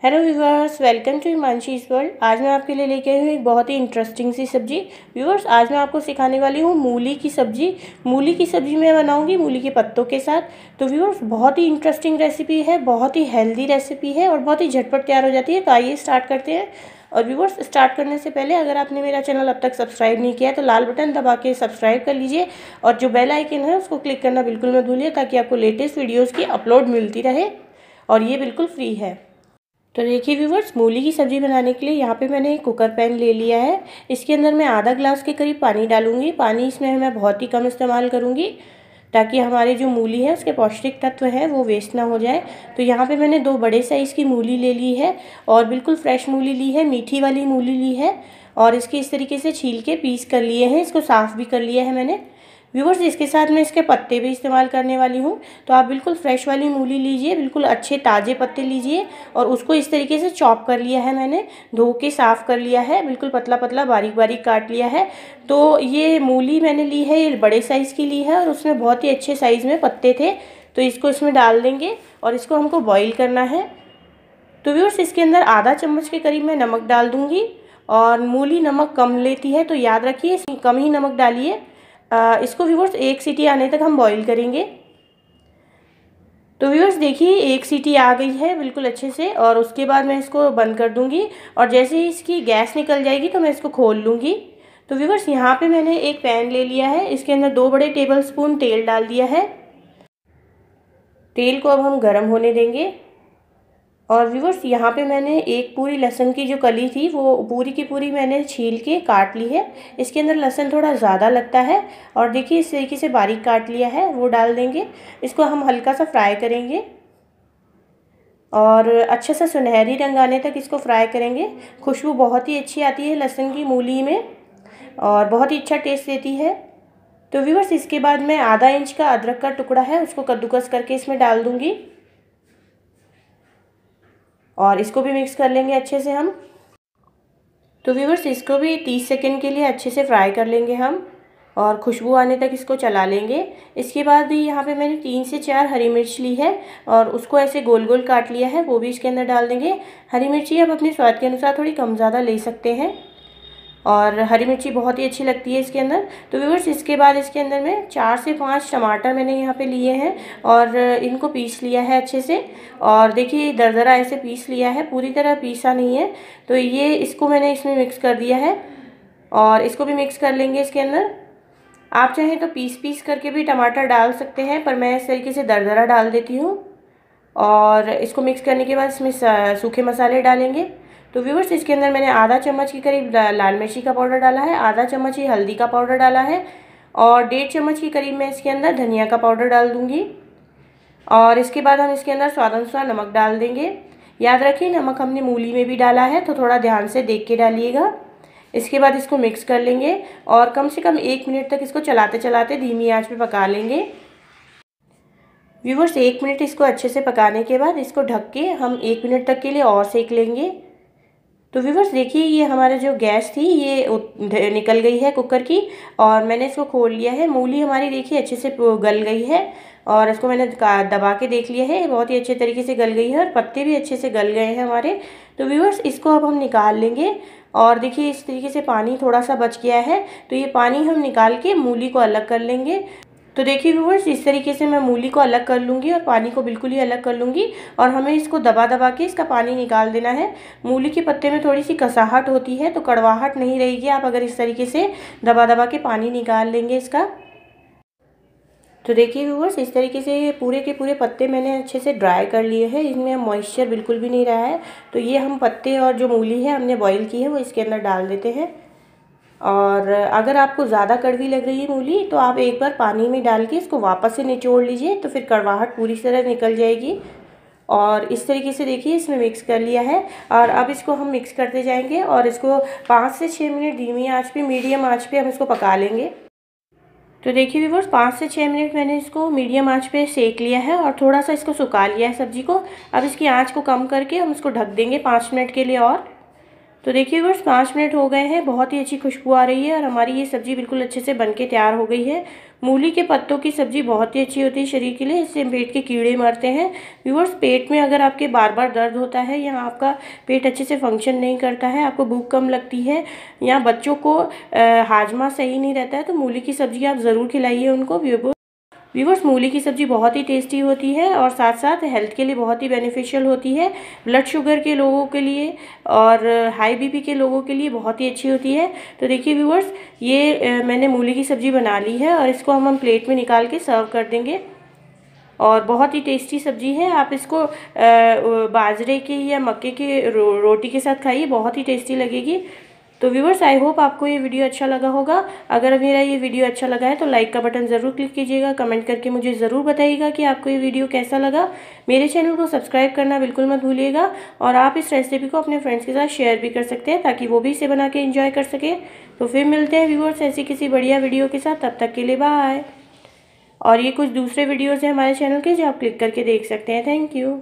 Hello viewers, welcome to Himanshi's world. आज मैं आपके लिए लेके आई हूँ एक बहुत ही इंटरेस्टिंग सी सब्जी। व्यूवर्स, आज मैं आपको सिखाने वाली हूँ मूली की सब्जी। मूली की सब्जी मैं बनाऊँगी मूली के पत्तों के साथ। तो व्यूवर्स, बहुत ही इंटरेस्टिंग रेसिपी है, बहुत ही हेल्दी रेसिपी है और बहुत ही झटपट तैयार हो जाती है। तो आइए स्टार्ट करते हैं। और व्यूवर्स, स्टार्ट करने से पहले अगर आपने मेरा चैनल अब तक सब्सक्राइब नहीं किया है तो लाल बटन दबा के सब्सक्राइब कर लीजिए और जो बेल आइकन है उसको क्लिक करना बिल्कुल मत भूलिए, ताकि आपको लेटेस्ट वीडियोज़ की अपलोड मिलती रहे और ये बिल्कुल फ्री है। तो देखिए व्यूवर्स, मूली की सब्ज़ी बनाने के लिए यहाँ पे मैंने एक कुकर पैन ले लिया है। इसके अंदर मैं आधा ग्लास के करीब पानी डालूंगी। पानी इसमें मैं बहुत ही कम इस्तेमाल करूँगी, ताकि हमारे जो मूली है उसके पौष्टिक तत्व हैं वो वेस्ट ना हो जाए। तो यहाँ पे मैंने 2 बड़े साइज़ की मूली ले ली है और बिल्कुल फ्रेश मूली ली है, मीठी वाली मूली ली है और इसके इस तरीके से छील के पीस कर लिए हैं। इसको साफ़ भी कर लिया है मैंने। व्यूवर्स, इसके साथ मैं इसके पत्ते भी इस्तेमाल करने वाली हूँ। तो आप बिल्कुल फ्रेश वाली मूली लीजिए, बिल्कुल अच्छे ताज़े पत्ते लीजिए और उसको इस तरीके से चॉप कर लिया है मैंने, धो के साफ़ कर लिया है, बिल्कुल पतला पतला बारीक बारीक काट लिया है। तो ये मूली मैंने ली है, ये बड़े साइज़ की ली है और उसमें बहुत ही अच्छे साइज़ में पत्ते थे। तो इसको इसमें डाल देंगे और इसको हमको बॉईल करना है। तो व्यूवर्स, इसके अंदर आधा चम्मच के करीब मैं नमक डाल दूँगी और मूली नमक कम लेती है, तो याद रखिए कम ही नमक डालिए। इसको व्यूवर्स 1 सीटी आने तक हम बॉईल करेंगे। तो व्यूवर्स देखिए, 1 सीटी आ गई है बिल्कुल अच्छे से और उसके बाद मैं इसको बंद कर दूंगी और जैसे ही इसकी गैस निकल जाएगी तो मैं इसको खोल लूँगी। तो व्यूवर्स, यहाँ पे मैंने एक पैन ले लिया है, इसके अंदर 2 बड़े टेबलस्पून तेल डाल दिया है। तेल को अब हम गर्म होने देंगे। और व्यूवर्स, यहाँ पे मैंने एक पूरी लहसुन की जो कली थी वो पूरी की पूरी मैंने छील के काट ली है। इसके अंदर लहसुन थोड़ा ज़्यादा लगता है और देखिए इस तरीके से बारीक काट लिया है, वो डाल देंगे। इसको हम हल्का सा फ्राई करेंगे और अच्छा सा सुनहरी रंग आने तक इसको फ्राई करेंगे। खुशबू बहुत ही अच्छी आती है लहसुन की मूली में और बहुत ही अच्छा टेस्ट देती है। तो व्यूवर्स, इसके बाद मैं आधा इंच का अदरक का टुकड़ा है उसको कद्दूकस करके इसमें डाल दूँगी और इसको भी मिक्स कर लेंगे अच्छे से हम। तो व्यूवर्स, इसको भी 30 सेकंड के लिए अच्छे से फ्राई कर लेंगे हम और खुशबू आने तक इसको चला लेंगे। इसके बाद भी यहाँ पे मैंने 3 से 4 हरी मिर्च ली है और उसको ऐसे गोल गोल काट लिया है, वो भी इसके अंदर डाल देंगे। हरी मिर्ची आप अपने स्वाद के अनुसार थोड़ी कम ज़्यादा ले सकते हैं और हरी मिर्ची बहुत ही अच्छी लगती है इसके अंदर। तो व्यूवर्स, इसके बाद इसके अंदर में 4 से 5 टमाटर मैंने यहाँ पे लिए हैं और इनको पीस लिया है अच्छे से। और देखिए दरदरा ऐसे पीस लिया है, पूरी तरह पीसा नहीं है। तो ये इसको मैंने इसमें मिक्स कर दिया है और इसको भी मिक्स कर लेंगे इसके अंदर। आप चाहें तो पीस पीस करके भी टमाटर डाल सकते हैं, पर मैं इस तरीके से दरदरा डाल देती हूँ। और इसको मिक्स करने के बाद इसमें सूखे मसाले डालेंगे। तो व्यूवर्स, इसके अंदर मैंने आधा चम्मच के करीब लाल मिर्ची का पाउडर डाला है, आधा चम्मच ही हल्दी का पाउडर डाला है और 1.5 चम्मच के करीब मैं इसके अंदर धनिया का पाउडर डाल दूँगी। और इसके बाद हम इसके अंदर स्वाद अनुसार नमक डाल देंगे। याद रखिए नमक हमने मूली में भी डाला है, तो थोड़ा ध्यान से देख के डालिएगा। इसके बाद इसको मिक्स कर लेंगे और कम से कम 1 मिनट तक इसको चलाते चलाते धीमी आंच पे पका लेंगे। व्यूवर्स, 1 मिनट इसको अच्छे से पकाने के बाद इसको ढक के हम 1 मिनट तक के लिए और सेक लेंगे। तो व्यूवर्स देखिए, ये हमारा जो गैस थी ये निकल गई है कुकर की और मैंने इसको खोल लिया है। मूली हमारी देखिए अच्छे से गल गई है और इसको मैंने दबा के देख लिया है, बहुत ही अच्छे तरीके से गल गई है और पत्ते भी अच्छे से गल गए हैं हमारे। तो व्यूवर्स, इसको अब हम निकाल लेंगे और देखिए इस तरीके से पानी थोड़ा सा बच गया है, तो ये पानी हम निकाल के मूली को अलग कर लेंगे। तो देखिए व्यूवर्स, इस तरीके से मैं मूली को अलग कर लूँगी और पानी को बिल्कुल ही अलग कर लूँगी और हमें इसको दबा दबा के इसका पानी निकाल देना है। मूली के पत्ते में थोड़ी सी कसाहट होती है, तो कड़वाहट नहीं रहेगी आप अगर इस तरीके से दबा दबा के पानी निकाल लेंगे इसका। तो देखिए व्यूवर्स, इस तरीके से ये पूरे के पूरे पत्ते मैंने अच्छे से ड्राई कर लिए हैं, इनमें मॉइस्चर बिल्कुल भी नहीं रहा है। तो ये हम पत्ते और जो मूली है हमने बॉईल की है वो इसके अंदर डाल देते हैं। और अगर आपको ज़्यादा कड़वी लग रही है मूली तो आप एक बार पानी में डाल के इसको वापस से निचोड़ लीजिए, तो फिर कड़वाहट पूरी तरह निकल जाएगी। और इस तरीके से देखिए इसमें मिक्स कर लिया है और अब इसको हम मिक्स करते जाएंगे और इसको 5 से 6 मिनट धीमी आंच पे, मीडियम आंच पे हम इसको पका लेंगे। तो देखिए व्यूवर्स, 5 से 6 मिनट मैंने इसको मीडियम आंच पे सेक लिया है और थोड़ा सा इसको सुखा लिया है सब्जी को। अब इसकी आंच को कम करके हम इसको ढक देंगे 5 मिनट के लिए तो देखिए व्यूअर्स 5 मिनट हो गए हैं, बहुत ही अच्छी खुशबू आ रही है और हमारी ये सब्ज़ी बिल्कुल अच्छे से बन के तैयार हो गई है। मूली के पत्तों की सब्ज़ी बहुत ही अच्छी होती है शरीर के लिए, इससे पेट के कीड़े मरते हैं। व्यूअर्स, पेट में अगर आपके बार बार दर्द होता है या आपका पेट अच्छे से फंक्शन नहीं करता है, आपको भूख कम लगती है या बच्चों को हाजमा सही नहीं रहता है, तो मूली की सब्ज़ी आप ज़रूर खिलाइए उनको। व्यूअर्स, मूली की सब्ज़ी बहुत ही टेस्टी होती है और साथ साथ हेल्थ के लिए बहुत ही बेनिफिशियल होती है। ब्लड शुगर के लोगों के लिए और हाई बीपी के लोगों के लिए बहुत ही अच्छी होती है। तो देखिए व्यूअर्स, ये मैंने मूली की सब्ज़ी बना ली है और इसको हम प्लेट में निकाल के सर्व कर देंगे। और बहुत ही टेस्टी सब्ज़ी है, आप इसको बाजरे की या मक्के की रोटी के साथ खाइए, बहुत ही टेस्टी लगेगी। तो व्यूअर्स, आई होप आपको ये वीडियो अच्छा लगा होगा। अगर मेरा ये वीडियो अच्छा लगा है तो लाइक का बटन ज़रूर क्लिक कीजिएगा, कमेंट करके मुझे ज़रूर बताइएगा कि आपको ये वीडियो कैसा लगा। मेरे चैनल को सब्सक्राइब करना बिल्कुल मत भूलिएगा और आप इस रेसिपी को अपने फ्रेंड्स के साथ शेयर भी कर सकते हैं ताकि वो भी इसे बना के एंजॉय कर सके। तो फिर मिलते हैं व्यूअर्स ऐसी किसी बढ़िया वीडियो के साथ, तब तक के लिए बाय। और ये कुछ दूसरे वीडियोज़ हैं हमारे चैनल के जो आप क्लिक करके देख सकते हैं। Thank you.